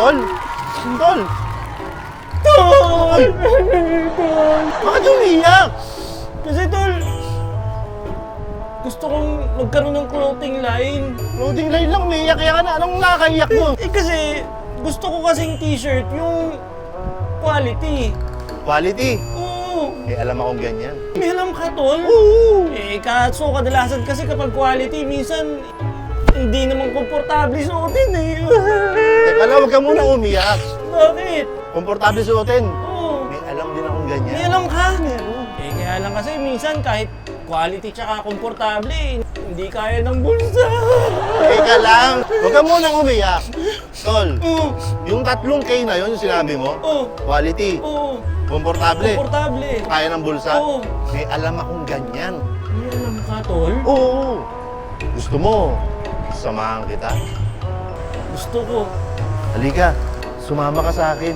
tol? Tol! Tol! Bakit umiyak? Kasi tol, gusto kong magkaroon ng clothing line. Loading line lang, umiyak ka na. Anong nakakaiyak mo? Kasi gusto ko kasing t-shirt yung quality. Quality? Oo. Alam akong ganyan. May alam ka tol? Oo! Kaso kadalasan kasi kapag quality, minsan hindi naman komportable suotin eh. Teka lang, huwag ka muna umiyak. Bakit? Komportable suotin. Oo. May alam din akong ganyan. May alam ka? Meron. Kaya lang kasi minsan kahit quality tsaka komportable, hindi kaya ng bulsa. Teka lang, huwag ka muna umiyak. Tol, Oo. yung 3K na yun, yung sinabi mo, Oo. quality, Oo. komportable, Komportable. kaya ng bulsa, Oo. may alam akong ganyan. May alam ka tol? Oo! Gusto mo, samahan kita? Gusto ko. Halika, sumama ka sa akin.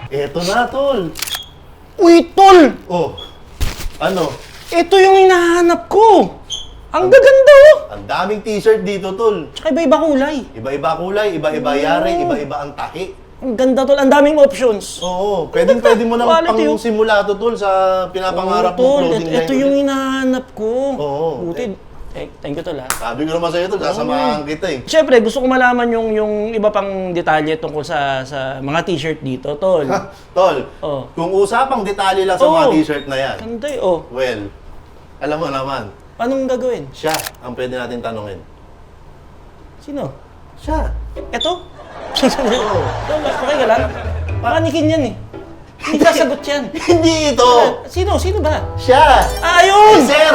Eto na, tol. Uy, tol! Oh, ano? Ito yung hinahanap ko! Ang gaganda oh! Ang daming t-shirt dito, tol. Tsaka iba-iba kulay. Iba-iba kulay, iba-iba yari, iba-iba ang tahi. Ang ganda tol, ang daming options. Oo, pwede mo nang Quality, oh. pang-simula to, tol, sa pinapangarap Oo, tol, mong clothing line. ito yung hinahanap ko. Oo. Buti. Thank you tol ha. Sabi ko naman sa'yo, tol, sasamahan kita eh. Siyempre, gusto ko malaman yung iba pang detalye tungkol sa mga t-shirt dito, tol. Tol, Oh. kung usapang detalye lang sa mga Oo. t-shirt na yan, Ganda eh, oh. well, alam mo naman, Anong gagawin? siya ang pwede natin tanungin. Sino? Siya. Eto? Oo. Tol, okay ka lang? Pakanikin yan eh. Hindi sasagot yan. Hindi ito. Sino? Sino ba? Siya. Ayun! Sir!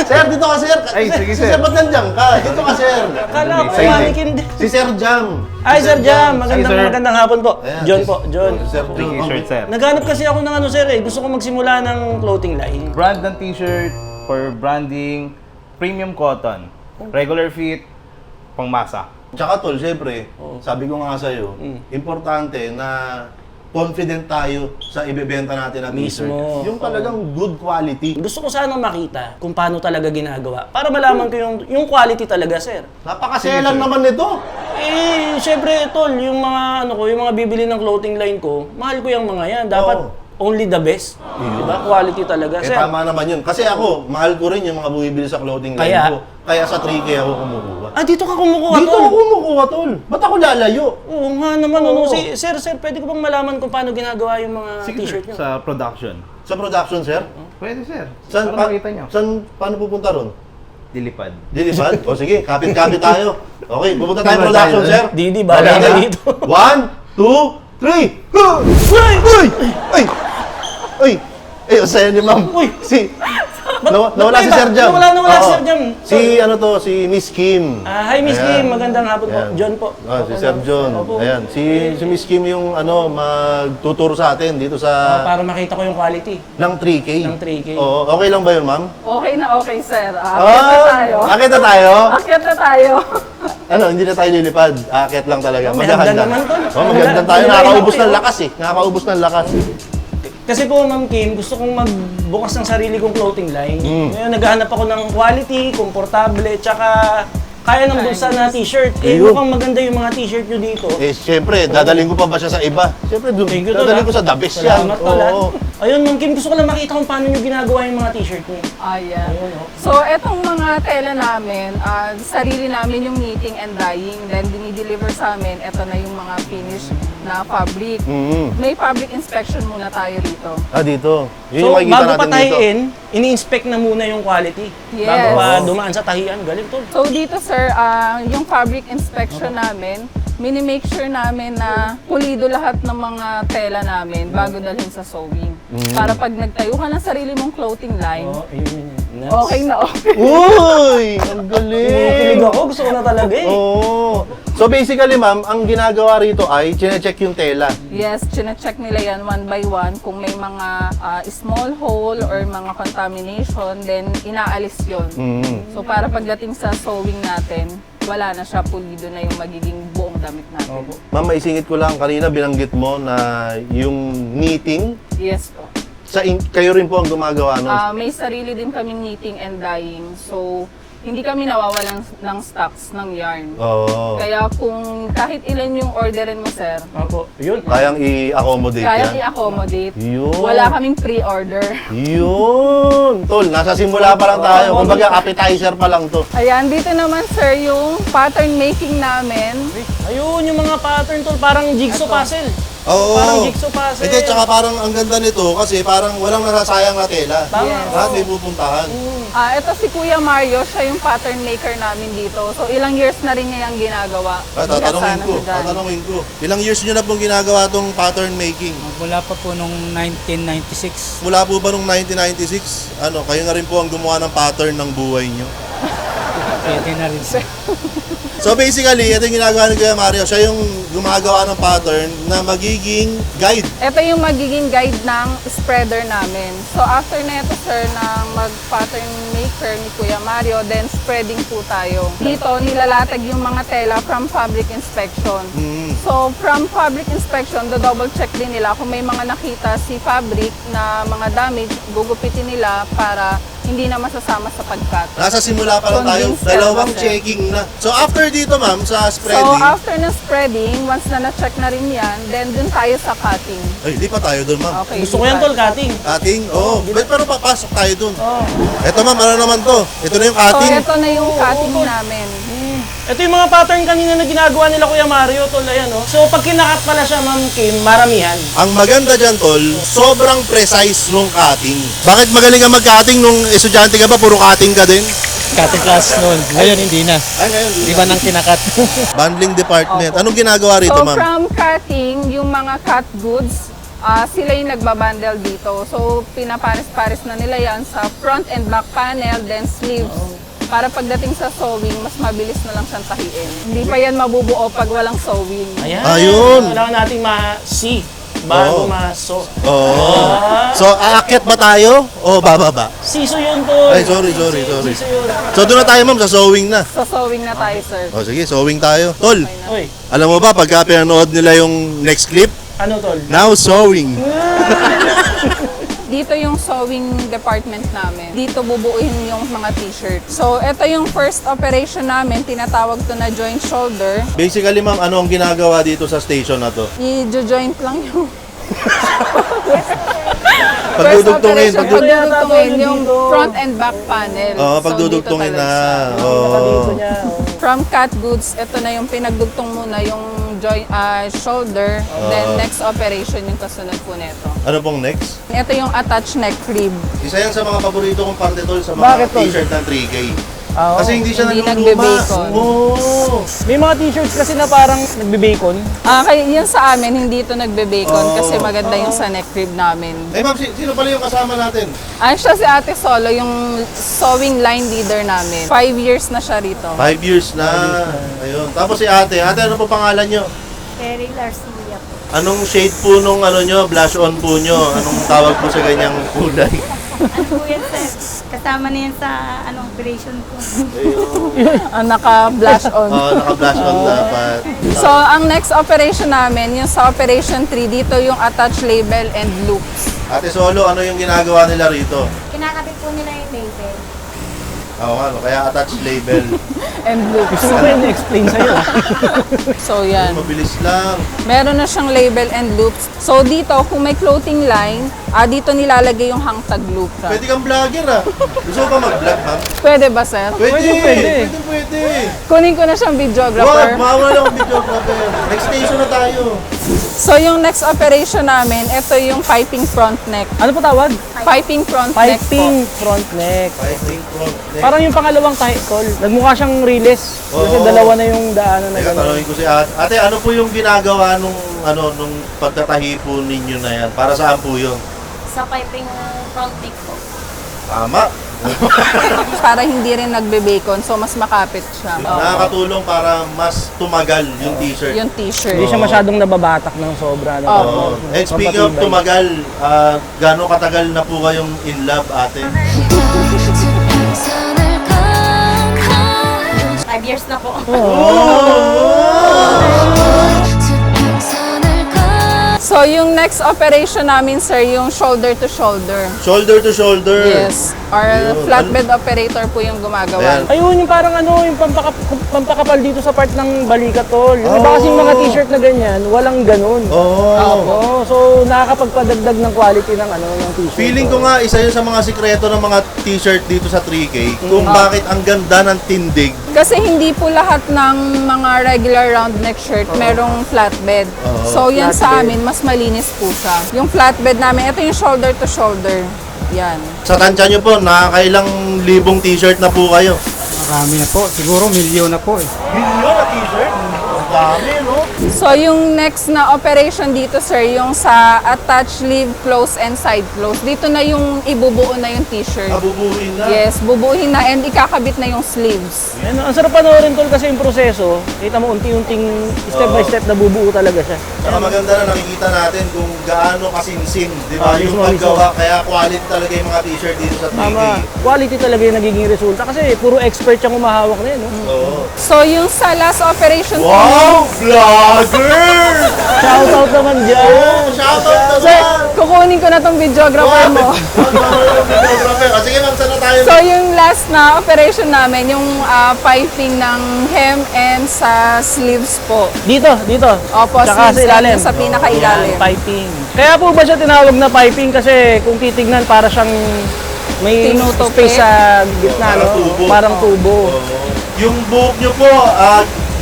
Sir, dito ka, sir. Ay, sige, Si sir. Sir, ba't nandiyan ka? Dito ka, sir. Kala ko Sige. manikin din. Si Sir Jam. Ay, Sir Jam. Ay, sir. Magandang hapon po. Ayan, John si- po. John. Si Sir Thank you, shirt, sir. Naghanap kasi ako ng ano, sir eh. Gusto ko magsimula ng clothing line. Brand ng t-shirt for branding, premium cotton, regular fit, pangmasa. Tsaka tol, siyempre, sabi ko nga sa'yo, importante na confident tayo sa ibebenta natin na t-shirt. Mismo. Yung talagang good quality. Gusto ko sanang makita kung paano talaga ginagawa. Para malaman ko yung quality talaga, sir. Napakaselan naman nito. Eh, syempre, tol, yung mga, yung mga bibili ng clothing line ko, mahal ko yung mga yan. Dapat Oo. only the best. Diba? Quality talaga, Eh sir. tama naman yun. Kasi ako, mahal ko rin yung mga bumibili sa clothing line Kaya? ko. Kaya sa 3K ako kumukuha. Ah, dito ka kumukuha, Dito tol. ako kumukuha, tol. Ba't ako lalayo? Oo nga naman, Oo. Sir, pwede ko bang malaman kung paano ginagawa yung mga Sige, t-shirt sir. nyo? Sa production. Sa production, sir? Pwede, sir. Saan, Para makita nyo. paano pupunta ron? Dilipad. Dilipad? O sige, kapit-kapit tayo. Okay, pupunta tayo production, sir. Didi, bahala Okay ka na. dito. 1, 2, 3. Uy! Uy! Uy! Uy! Ay, ang saya ni ma'am. Uy! Nawala si Sir Jam. Nawala si Oo. Sir Jam. Si Miss Kim. Hi, Miss Ayan. Kim. Magandang hapon po. Ayan. John po. Si Sir John. Opo. Ayan. Si Miss Kim yung magtuturo sa atin dito sa Para makita ko yung quality. ng 3K. Ng 3K. Oo, okay lang ba yun, ma'am? Okay na okay, sir. Akyat na tayo. Akit na tayo? Akyat na tayo. Ano, hindi na tayo lilipad. Akit lang talaga. May Maghahanda. handa naman, tol. Oh, maghahanda tayo. May Nakakaubos handa ng tayo. lakas eh. Nakakaubos ng lakas. Kasi po, Ma'am Kim, gusto kong magbukas ng sarili kong clothing line. Ngayon, naghahanap ako ng quality, komportable, tsaka kaya ng bulsa na t-shirt. Eh, Ayun. mukhang maganda yung mga t-shirt nyo dito. Eh, siyempre, dadalhin ko pa ba siya sa iba? Siyempre, Thank you, tol, dadalhin ah. ko sa the best yan. Salamat, tol, ah. Oo. Ayun, Ma'am Kim, gusto ko lang makita kung paano nyo ginagawa yung mga t-shirt nyo. Ayan. Ayun, oh. So, etong mga tela namin, sarili namin yung knitting and dyeing. Then, dinideliver sa amin, eto na yung mga finished na fabric. May fabric inspection muna tayo rito. Ah, dito. Yun So, yung makikita bago natin dito. patahiin, ini-inspect na muna yung quality. Yes. Bago pa dumaan sa tahian. Galing, tol. So, dito, sir, yung fabric inspection namin, mini-make sure namin na pulido lahat ng mga tela namin bago dalhin sa sewing. Para pag nagtayo ka ng sarili mong clothing line, Oh, ayun, yun. Nuts. Okay na okay. Uy! Ang galing! Kinikilig ako, gusto ko na talaga eh. Oo. So basically, ma'am, ang ginagawa rito ay chine-check yung tela. Yes, chine-check nila yan one by one. Kung may mga small hole or mga contamination, then inaalis yon. So para pagdating sa sewing natin, wala na siya, pulido na yung magiging buong damit natin. Ma'am, maisingit ko lang, kanina binanggit mo na yung knitting, Yes po. kayo rin po ang gumagawa nun. May sarili din kaming knitting and dyeing. So, hindi kami nawawalan ng stocks ng yarn. Oo. Kaya kung kahit ilan yung orderin mo, sir, Opo, yun. Kayang i-accommodate kaya yan. i-accommodate. Yun. Wala kaming pre-order. Yun! Tol, nasa simula pa lang tayo. Kumbaga, appetizer pa lang to. Ayan, dito naman, sir, yung pattern making namin. Ayun, yung mga pattern tol, parang jigsaw puzzle. Oo. Parang jigsaw puzzle. Hindi, tsaka parang ang ganda nito kasi parang walang nasasayang na tela. Yes. Lahat may pupuntahan. Ito si Kuya Mario, siya yung pattern maker namin dito. So, ilang years na rin niya yung ginagawa. Tatanungin ko. Ilang years nyo na pong ginagawa tong pattern making? Mula pa po nung 1996. Mula po ba nung 1996? Kayo na rin po ang gumawa ng pattern ng buhay nyo? Pwede na rin sir. So basically, ito yung ginagawa ni Kuya Mario. Siya yung gumagawa ng pattern na magiging guide. Ito yung magiging guide ng spreader namin. So, after na ito, sir, ng mag-pattern maker ni Kuya Mario, then spreading po tayo. Dito, nilalatag yung mga tela from fabric inspection. So, from fabric inspection, double check din nila kung may mga nakita si fabric na mga damage, gugupitin nila para hindi na masasama sa pag-cut. Nasa simula pa lang tayo. Convinced Dalawang sir. checking na. So after dito, ma'am, sa So, spreading, after na spreading, once na na-check na rin yan, then dun tayo sa cutting. ay, di pa tayo doon, ma'am. Okay. Gusto ko yan tol, cutting. Cutting? Oo. Pero papasok tayo doon. Ito, ma'am, ano naman to? Ito na yung So, cutting. ito na yung cutting namin. Ito yung mga pattern kanina na ginagawa nila Kuya Mario, tol, ayan oh. So pag kinakat pala siya, Ma'am Kim, maramihan. Ang maganda dyan, tol, sobrang precise nung cutting. Bakit magaling ka mag-cutting nung estudyante ka ba? Puro cutting ka din? Cutting class noon. Ngayon hindi na. Ay, ngayon. Di ba nang kinakat? Bundling department. Anong ginagawa rito, So, ma'am? from cutting, yung mga cut goods, sila yung nagbabundle dito. So, pinapares-pares na nila yan sa front and back panel, then sleeves. Para pagdating sa sewing, mas mabilis na lang siyang tahiin. Hindi pa yan mabubuo pag walang sewing. Ayan. Ayun. Kailangan nating ma-see bago Oo. ma-so. Oo. So, aakyat ba tayo o bababa? Siso yun, tol. Ay, sorry. Siso yun. So, doon na tayo, ma'am, sa sewing na. Sa sewing na tayo, sir. O, sige, sewing tayo. Tol, Uy, alam mo ba, pagka pinanood nila yung next clip, ano tol? now sewing. Dito yung sewing department namin. Dito bubuuin yung mga t-shirt. So, ito yung first operation namin. Tinatawag to na joint shoulder. Basically, ma'am, ano ang ginagawa dito sa station na to? I-joint lang yung Pagdudugtungin. pagdudugtungin yung front and back panel. Oo, So, pagdudugtungin dito na. talaga siya. Oo. Niya, oh. From cut goods, ito na yung pinagdugtong muna yung shoulder. Then next operation yung kasunod po nito. Ano pong next? Ito yung attached neck rib. Isa yan sa mga paborito kong parte, tol, sa mga Bakit, tol? t-shirt ng 3K. Oo. Kasi hindi siya Hindi naluluma. nagbe-bacon. Oo. May mga t-shirts kasi na parang nagbe-bacon. Kaya yun sa amin, hindi ito nagbe-bacon Oo. kasi maganda yung sa neck rib namin. Eh, ma'am, sino pala yung kasama natin? Siya si Ate Solo, yung sewing line leader namin. 5 years na siya rito. 5 years na. Ayun. Tapos si ate. Ate, ano po pangalan nyo? Cheryl Arcia po. Anong shade po nung ano nyo, blush on po nyo? Anong tawag po sa ganyang kulay? Ano po yan, sir? Kasama na yan sa operation po. Naka-blush on. Oo, naka-blush on dapat. So, ang next operation namin, yung sa operation 3, dito yung attach label and loops. Ate Solo, ano yung ginagawa nila rito? Kinakabit po nila yung label. Oo, ano, kaya attach label. And loops. Gusto ko yung explain sa'yo. So, yan. Mabilis lang. Meron na siyang label and loops. So, dito, kung may clothing line, dito nilalagay yung hangtag loop. Pwede kang vlogger ah. Gusto mo ba mag-vlog, ma'am? Pwede ba, sir? Pwede. Kunin ko na siyang videographer. Wag, mawala lang ang videographer. Next station na tayo. So, yung next operation namin, ito yung piping front neck. Ano po tawag? Piping front neck po. Piping front neck. Fighting front neck. Parang yung pangalawang tol. Nagmukha siyang riles. Kasi Oo. dalawa na yung daanan na Teka, gano'n. tanongin ko si ate. Ate, ano po yung ginagawa nung pagtatahi po ninyo na yan? Para saan po yun? Sa piping front neck po. Tama. Para hindi rin nagbe-bacon, so mas makapit siya. Nakakatulong para mas tumagal yung t-shirt. Yung t-shirt. Hindi siya masyadong nababatak ng sobra. No? Oo. And speaking of tumagal, gaano katagal na po kayong in love, ate? 5 years na po. So yung next operation namin, sir, yung shoulder to shoulder. Shoulder to shoulder. Yes. Our Yun. flatbed operator po yung gumagawa. Ayan. Ayun, yung parang ano, yung pampakapal dito sa part ng balikat tol. Yung iba kasing mga t-shirt na ganyan, walang ganun. Oh. So nakakapagpadagdag ng quality ng ano, ng t-shirt. Feeling ko nga isa yun sa mga sikreto ng mga t-shirt dito sa 3K kung bakit ang ganda ng tindig. Kasi hindi po lahat ng mga regular round neck shirt merong flatbed. So yan sa amin, mas malinis po siya. Yung flatbed namin, ito yung shoulder to shoulder. Yan. Sa tansya nyo po, nakakailang libong t-shirt na po kayo. Marami na po. Siguro milyon na po eh. Milyon na t-shirt? Ang dami, no? So yung next na operation dito, sir, yung sa attach sleeve, close and side close. Dito na yung ibubuo na yung t-shirt. Nabubuhin na. Yes, bubuhin na and ikakabit na yung sleeves. Ano, ang sarap panoorin tol kasi yung proseso. Kita mo unti-unting step by step na bubuo talaga siya. Saka maganda na nakikita natin kung gaano kasinsing, di ba? Yung mismo, paggawa, kaya quality talaga yung mga t-shirt dito sa 3K. Tama. Quality talaga yung nagiging resulta kasi puro expert yung umahawak na yun. No? Oo. So yung sa last operation po, Wow! Vlogger! Shout out naman dyan! Oh, shoutout sir, naman! kukunin ko na tong videographer mo. Videographer. Sige ma'am, saan na tayo? So yung last na operation namin, yung piping ng hem and sa sleeves po. Dito. Opo, Tsaka sa sleeves ilalim. and sa pinakailalim. Yan, piping. Kaya po ba siya tinawag na piping? Kasi kung titignan, para siyang may Tinutupi. space sa gitna, Parang no? tubo. Parang tubo. Yung buhok nyo po,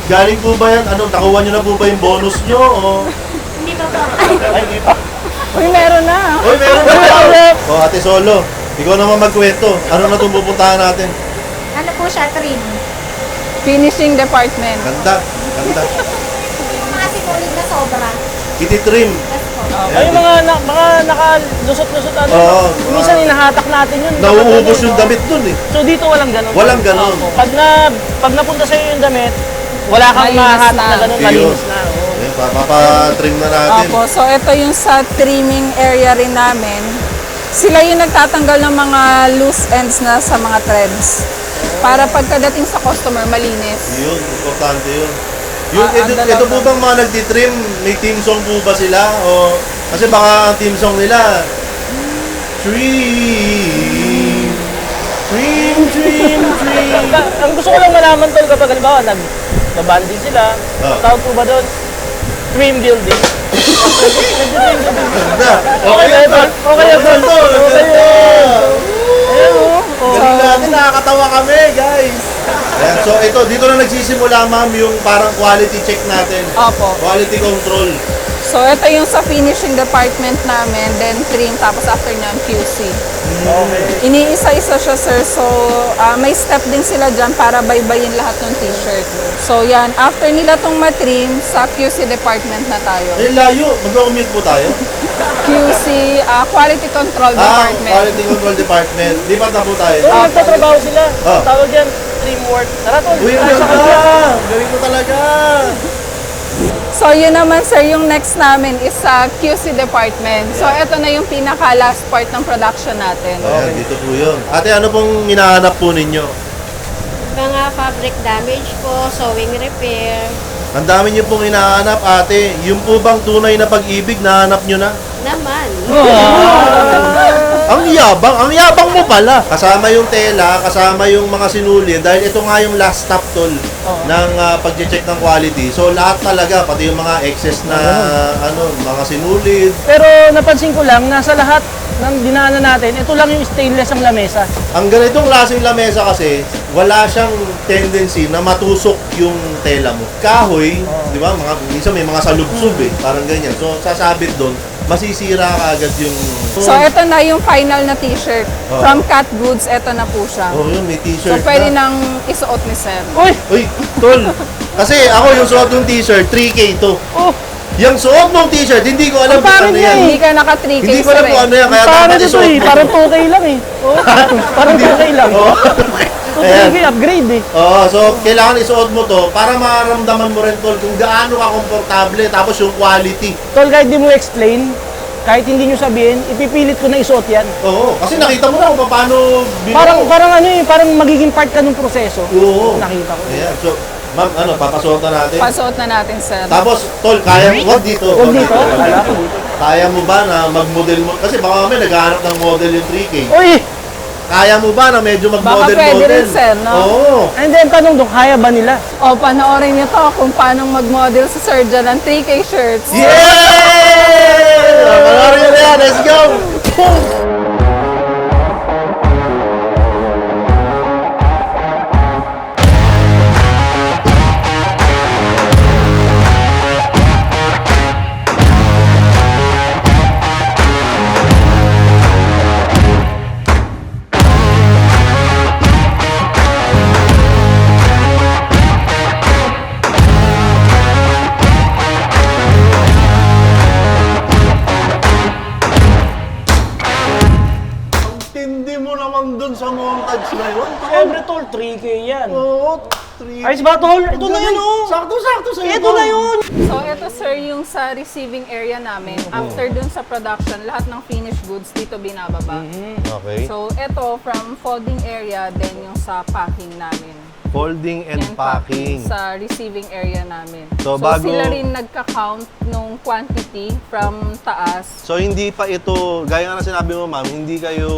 galing po ba yan? Ano, nakuha nyo na po ba yung bonus nyo? O... Hindi pa po. Ay, hindi pa. Uy, meron na. Uy, meron na! O, Ate Solo, ikaw naman magkwento. Ano na itong pupuntahan natin? Ano po siya, trim? Finishing department. Ganda. Yung mga sinulit na sobra. Ititrim. Yes po. Ay, mga nakalusot-lusot ano. Oo. Minsan inahatak natin yun. Nauubos yung damit dun eh. So dito walang ganun. Walang ganun. Pag napunta sa'yo yung damit, wala kang Malinis mahahatak na. na ganun, Ayun. malinis na. Oo. Ayun, papatrim na natin. Opo, so ito yung sa trimming area rin namin. Sila yung nagtatanggal ng mga loose ends na sa mga threads. Para pagkadating sa customer, malinis. Yun, importante yun. Yung, ang ito dalawa. po bang mga nagtitrim, may team song po ba sila? O, kasi baka ang team song nila, Trim, Ang gusto ko lang malaman tol kapag halimbawa nag-banding sila, tawag po ba doon? Trim building. Ganda. Okay na tol. Okay na tol. Okay yun. Ayun o. Galing natin, nakakatawa kami, guys. Ayan, so ito, dito na nagsisimula, ma'am, yung parang quality check natin. Opo. Quality control. So ito yung sa finishing department namin, then trim, tapos after nyan, QC. Okay. Iniisa-isa siya, sir. So, may step din sila dyan para baybayin lahat ng t-shirt. So, yan. After nila tong matrim, sa QC department na tayo. Eh, layo. Mag-commute po tayo. QC, Quality Control Department. Quality control department. Lipat na po tayo. So, nagtatrabaho sila. Ah. Tawag yan, trim work. Tara tol. Uy, ang Tara sa ganda! kanila. Galing mo talaga! So, yun naman, sir, yung next namin is sa QC department. So, ito na yung pinaka-last part ng production natin. Ayan, dito po yun. Ate, ano pong hinahanap po ninyo? Mga fabric damage po, sewing repair. Ang dami niyo pong hinahanap, ate. Yung po bang tunay na pag-ibig, nahanap niyo na? Naman. Ang yabang mo pala. Kasama yung tela, kasama yung mga sinulid, dahil ito nga yung last stop tol ng pag-check ng quality. So lahat talaga, pati yung mga excess na mga sinulid. Pero napansin ko lang, nasa lahat ng dinaanan natin, ito lang yung stainless ang lamesa. Ang ganitong klaseng lamesa kasi, wala siyang tendency na matusok yung tela mo. Kahoy, di ba? Minsan may mga salubsub eh, parang ganyan. So sasabit doon, masisira ka agad yung... So, ito na yung final na t-shirt. From Cat Goods, ito na po siya. Oh, yun, may So, t-shirt pwede na. nang isuot ni sir. Uy! Uy, tol. Kasi ako yung suot ng t-shirt, 3K to. Oh! Yung suot mong t-shirt, hindi ko alam Ang kung pangit ano niya yan. Hindi ka naka 3K Hindi ko alam sir kung ano yan, kaya Parang dapat ito isuot eh, mo. parang 2K lang eh. Oh, parang 2K lang. Oo. 2K upgrade eh. Oo, so kailangan isuot mo to para maramdaman mo rin tol kung gaano ka komportable tapos yung quality. Tol, kahit di mo explain, kahit hindi nyo sabihin, ipipilit ko na isuot yan. Oo, kasi nakita mo na kung paano Parang ano eh, parang magiging part ka ng proseso. Oo. Nakita ko. Ayan, so ma'am, papasuot na natin. Pasuot na natin sir. Tapos, tol, kaya mo, wag dito. Huwag dito, wala ko dito. Kaya mo ba na mag-model mo? Kasi baka kami naghahanap ng model yung 3K. Uy! Kaya mo ba na medyo mag-model-model? Baka pwede rin, sir, no? Oo. And then, tanong doon, kaya ba nila? O, panoorin niyo to kung paano mag-model sa Sir John ng 3K shirts. Yay! Panoorin nyo na yan, let's go! Tindi mo naman dun sa montage na yun. Siyempre, tol, 3K yan. Oo, 3K. Ayos ba, tol? Ito na yun, oh! Sakto-sakto sa'yo. Ito na yun! So, ito sir yung sa receiving area namin. After dun sa production, lahat ng finished goods dito binababa. Okay. So, ito from folding area, then yung sa packing namin. Folding and Yan, packing. sa receiving area namin. So, bago- sila rin nagka-count nung quantity from taas. So, hindi pa ito, gaya nga na sinabi mo ma'am, hindi kayo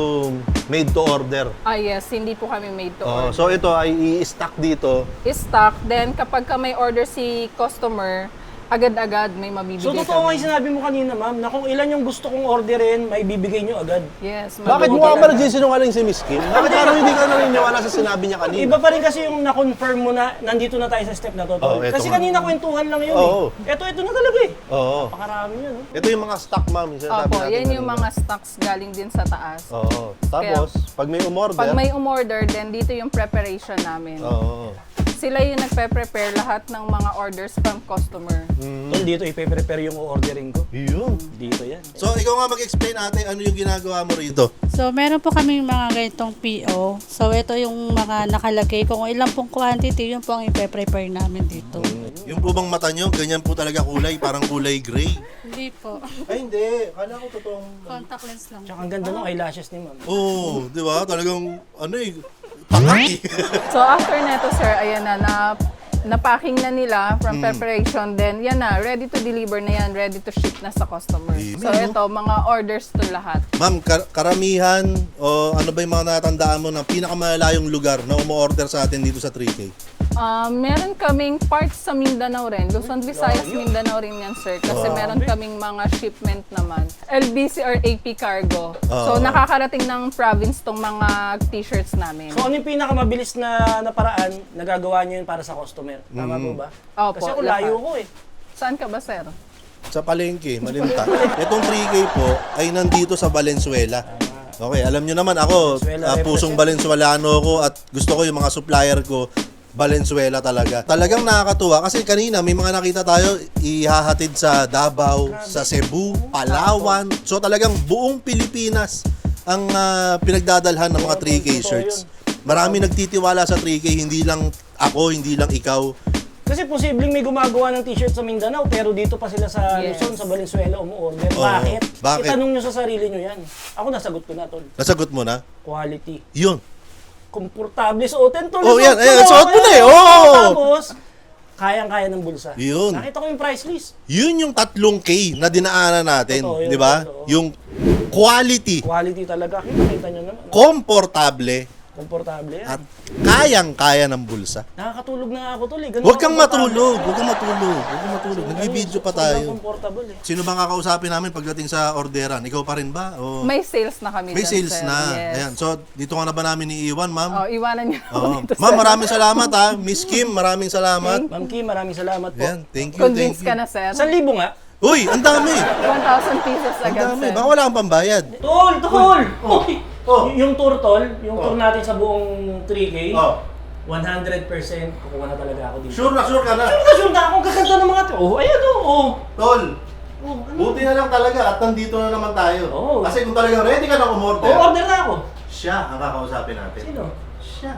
made to order. Ah yes, hindi po kami made to Oo, order. so ito ay i-stack dito. Stock, then kapag ka may order si customer, agad-agad may mabibigay So, totoo nga kami. yung sinabi mo kanina, ma'am, na kung ilan yung gusto kong orderin, maibibigay nyo agad. Yes, Bakit mabibigay mukha ba agad. nagsisinungaling si Miss Kim? Bakit parang hindi ka naniniwala sa sinabi niya kanina? Iba pa rin kasi yung na-confirm mo na nandito na tayo sa step na to, Oo, tol. eto Kasi nga. kanina kwentuhan lang yun Oo. eh. Ito na talaga eh. Oo. Pakarami yun, oh. Ito yung mga stock ma'am, yung sinasabi Opo, natin yan yung kanina. mga stocks galing din sa taas. Oo. Tapos, pag may umorder, Pag may umorder, then dito yung preparation namin. oo. Sila yung nagpe-prepare lahat ng mga orders from customer. Tol, dito ipe-prepare yung ordering ko. Yun. Dito yan. So, ikaw nga mag-explain natin ano yung ginagawa mo rito. So, meron po kaming mga ganitong PO. So, ito yung mga nakalagay. Kung ilang pong quantity, yun po ang ipe-prepare namin dito. Yung po bang mata nyo, ganyan po talaga kulay, parang kulay gray. Hindi po. Ay, hindi. Kala ko totoong... Contact lens lang. Tsaka ang ganda ng eyelashes ni ma'am. Oo, di ba? Talagang, ano eh, pakaki. So after neto sir, ayan na na-packing na nila from preparation, then yan na, ready to deliver na yan, ready to ship na sa customer. So ito, mga orders to lahat. Ma'am, karamihan o ano ba yung mga natandaan mo na pinakamalayong lugar na umu-order sa atin dito sa 3K? Meron kaming parts sa Mindanao rin. Luzon, Visayas, Mindanao rin yan, sir. Kasi meron kaming mga shipment naman. LBC or AP cargo. So, nakakarating ng province tong mga t-shirts namin. So, ano yung pinakamabilis na paraan na gagawa nyo yun para sa customer? Tama po ba? Opo, Kasi ako layo lahat. ko eh. Saan ka ba, sir? Sa palengke, Malinta. Itong 3K po ay nandito sa Valenzuela. Okay, alam nyo naman ako, Valenzuela pusong represent. Valenzuelano ko at gusto ko yung mga supplier ko, Valenzuela talaga. Talagang nakakatuwa kasi kanina may mga nakita tayo ihahatid sa Davao, sa Cebu, Palawan. So talagang buong Pilipinas ang pinagdadalhan ng mga 3K shirts. Marami nagtitiwala sa 3K, hindi lang ako, hindi lang ikaw. Kasi posibleng may gumagawa ng t-shirt sa Mindanao pero dito pa sila sa Yes. Luzon, sa Valenzuela umuorder. Oo. Bakit? Bakit? Itanong nyo sa sarili nyo yan. Ako nasagot ko na, tol. Nasagot mo na? Quality. Yun. Komportable suotin, tol. Oh, yan. Suot ko Ayan, na, suot mo na eh. kaya- Oo. Tapos, kayang-kaya ng bulsa. Yun. Nakita ko yung price list. Yun yung 3K na dinaanan natin, Totoo yun, di ba? totoo. Yung quality, Quality talaga. Kita nyo naman. komportable, Komportable yan. at kayang-kaya ng bulsa. Nakakatulog na nga ako, tol. Eh. Ganun Huwag ako kang komportable. matulog, huwag kang matulog, huwag kang matulog. Nagbibideo pa Sobrang tayo. comfortable eh. Sino bang kakausapin namin pagdating sa orderan? Ikaw pa rin ba? O May sales na kami may dyan, sales sir. na. Yes. Ayan. So, dito ka na ba namin iiwan, ma'am? Oh, iwanan niyo na Oo. ako dito, Ma'am, sir. maraming salamat ha. Miss Kim, maraming salamat. Ma'am Kim, maraming salamat po. Ayan, thank you, Convince thank ka you. na, sir. 1,000 nga. Uy, ang dami. 1,000 pieces Ang agad, dami. sir. Baka wala kang pambayad. Tol! Tol! Yung tour, tol, yung tour natin sa buong 3K, 100% kukuha na talaga ako dito. Sure na ka na. Sure na ako, gaganda ng mga to. Oh, ayan oh. Oo. Tol, Oh, ano? buti na lang talaga at nandito na naman tayo. Oo. Kasi kung talagang ready ka na umorder, Order na ako. siya ang kakausapin natin. Sino? Siya.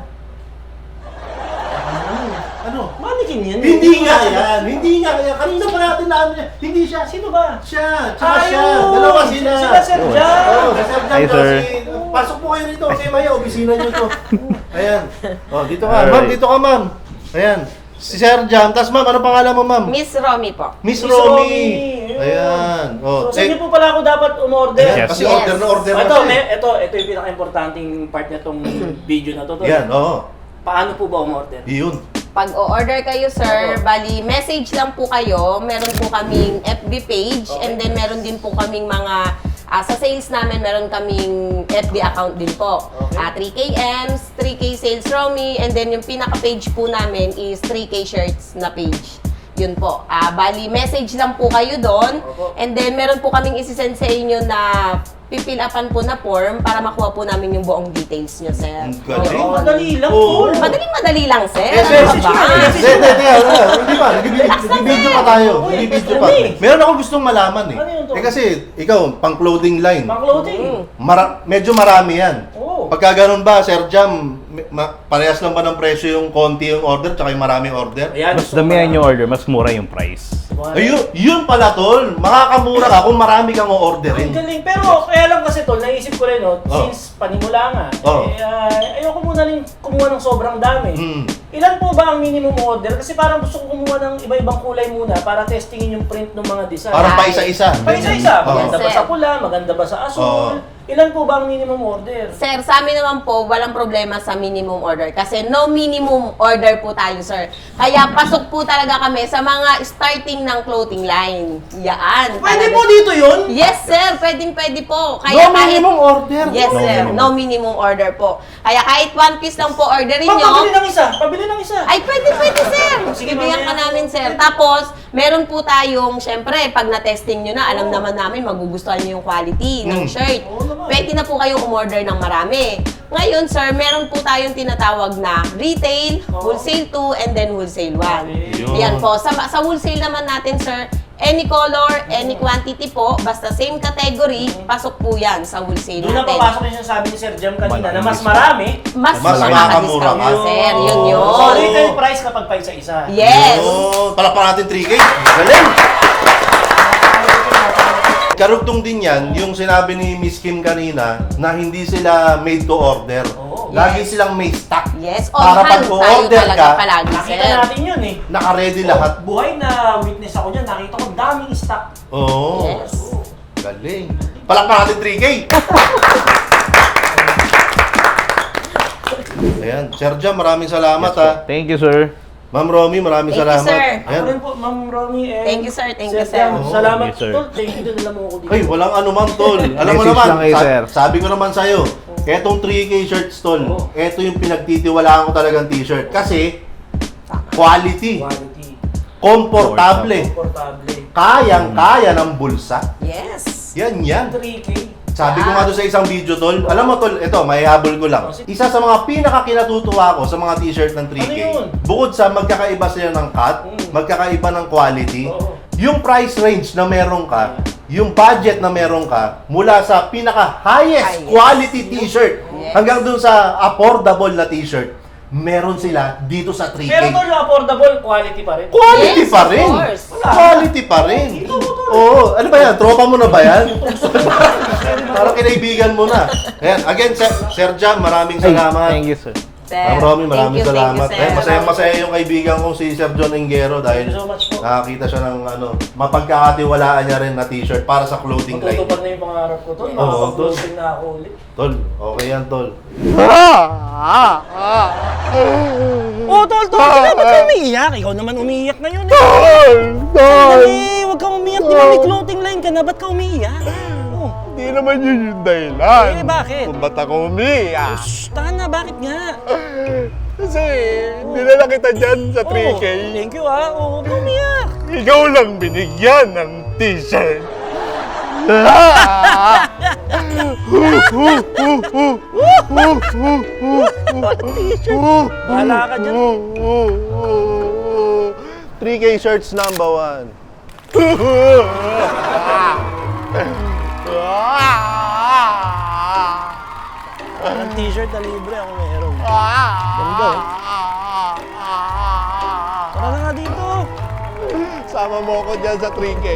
Ano? Mannequin yan. Hindi nga yan. Hindi nga yan. Kanina pa natin na ano yan. Hindi siya. Sino ba? Siya. Tsaka siya. Ayun! Dalawa sila. Sila Sir Jan. Oo, si Sir Jan Hi, daw, sir. pasok po kayo rito. Kasi Maya, opisina niyo to. Ayan. Oh, dito ka. Alright. Ma'am, dito ka, ma'am. Ayan. Si Sir Jan. Tapos ma'am, ano pangalan mo, ma'am? Miss Romy po. Miss Miss Romy. Romy. Ayan. Oh, So, saan niyo po pala ako dapat umorder? ayan, Yes. kasi order na order na Ito, siya. ito yung pinaka-importanting part na itong video na to. Tol. Yan, oo. Paano po ba umorder? Yun. Pag o-order kayo, sir, Opo. bali, message lang po kayo. Meron po kaming FB page Okay. and then meron din po kaming mga, sa sales namin, meron kaming FB account din po. Okay. 3KMs, 3K Sales Romy, and then yung pinaka-page po namin is 3K Shirts na page. Yun po. Bali, message lang po kayo doon. Opo. And then, meron po kaming isisend sa inyo na pipilapan po na form para makuha po namin yung buong details nyo, sir. Ang galing. Oh, madali lang Oo. po. Madali lang, sir. Yes, Ano yes. ba? Hindi pa. Nagbibideo pa tayo. Nagbibideo pa. Meron ako gustong malaman eh. Ano yun to? Kasi ikaw, pang clothing line. Pang clothing. Medyo marami yan. Oo. Pagka ganun ba, Sir Jam, parehas lang ba ng presyo yung konti yung order tsaka yung maraming order? Ayan, Mas gusto ko damihan na. yung order, mas mura yung price. Ayun, yun pala tol. Makakamura ka kung marami kang Ang o-orderin. galing. Pero kaya lang kasi tol, naisip ko rin, no, Oh. since panimula nga, Oh. ayoko muna rin kumuha ng sobrang dami. Hmm. Ilan po ba ang minimum order? Kasi parang gusto ko kumuha ng iba-ibang kulay muna para testingin yung print ng mga design. Parang pa isa-isa. Pa isa-isa. Oo. Maganda ba Yes, sa sir. pula? Maganda ba sa asul? Oo. Ilan po ba ang minimum order? Sir, sa amin naman po, walang problema sa minimum order. Kasi no minimum order po tayo, sir. Kaya pasok po talaga kami sa mga starting ng clothing line. Yaan. Pwede talaga. po dito yun? Yes, sir. Pwede po. No minimum order. Yes, No sir. minimum. No minimum order po. Kaya kahit one piece lang po orderin nyo. Pabili ng isa. Pabili ng isa. Ay, pwede, sir. Sige, Bibigyan ka mamaya. namin, sir. Tapos, meron po tayong, syempre, pag na-testing nyo na, alam naman namin, magugustuhan nyo yung quality ng shirt. Oo naman. Pwede na po kayong umorder ng marami. Ngayon, sir, meron po tayong tinatawag na retail, Oo. wholesale 2, and then wholesale 1. Yun. Yan po. Sa wholesale naman natin, sir, any color, any quantity po, basta same category, pasok po yan sa wholesale Doon na natin. papasok yung sabi ni Sir Jem kanina na mas Malaki. marami. Mas Mas makakamura makaka-discount ka. ka, sir. Yun yun. So, retail price kapag pa isa-isa. Yes. Oh, palakpan natin 3K. Galing! Karugtong din yan, yung sinabi ni Miss Kim kanina na hindi sila made to order. Oo. Lagi Yes. silang may stock. Yes, Para on pag hand tayo o-order talaga ka, palagi, Nakita sir. natin yun eh. naka-ready lahat. Buhay na witness ako niyan. Nakita ko daming stock. Oo. Yes. Galing. Palakpan natin 3K. Ayan, Sir Jam, maraming salamat ha. Thank you, sir. Ma'am Romy, maraming Thank you, salamat. sir. Ako Ayan. rin po, Ma'am Romy. And Thank you, sir. Thank you, sir. Jem, Oo, salamat, thank you, sir. tol. Thank you din alam mo ako dito. Ay, walang ano ma'am, tol. Alam mo Message naman, lang kayo, sir. sabi ko naman sa'yo, etong 3K shirts, tol, Oo. eto yung pinagtitiwalaan ko talagang t-shirt. Kasi, quality, Quality. komportable, Komportable. kayang-kaya ng bulsa. Yes. Yan, yan. 3K. Sabi ko nga doon sa isang video, tol. Alam mo, tol, ito, may habol ko lang. Isa sa mga pinaka-kinatutuwa ko sa mga t-shirt ng 3K, Ano yun? bukod sa magkakaiba sila ng cut, magkakaiba ng quality, Oo. yung price range na meron ka, yung budget na meron ka, mula sa pinaka-highest Highest. quality t-shirt Yes. hanggang doon sa affordable na t-shirt, meron sila dito sa 3K. Pero tol, affordable, quality pa rin. Quality Yes, pa of rin. course. Quality pa rin. Oo. Ano ba yan? Tropa mo na ba yan? Parang kinaibigan mo na. Ayan. Again, Sir Jam, maraming salamat. Thank you, sir. Sir. Ma'am Romy, maraming Thank you, salamat. sir. Masaya yung kaibigan kong si Sir John Engero dahil Thank you so much po. nakakita siya ng mapagkakatiwalaan niya rin na t-shirt para sa clothing line. Matutupad na yung pangarap ko, tol. Oo, Makakapag-closing na ako ulit. Tol, okay yan, Tol. Oh, tol, ba't ka umiiyak? Ikaw naman umiiyak ngayon eh. Sandali, huwag kang umiiyak. Di ba may clothing line ka na? Ba't ka umiiyak? Oh. Hindi naman yun yung dahilan. Eh, bakit? Kung ba't ako umiiyak? Shh, tahan na, bakit nga? Kasi dinala kita dyan sa 3K. Oh, thank you ah. Oh, huwag kang umiiyak. Ikaw lang binigyan ng t-shirt. Bahala ka dyan. 3K shirts number 1. Ang t-shirt na libre ako meron. Ganda. Tara na nga dito. Sama mo ako dyan sa 3K.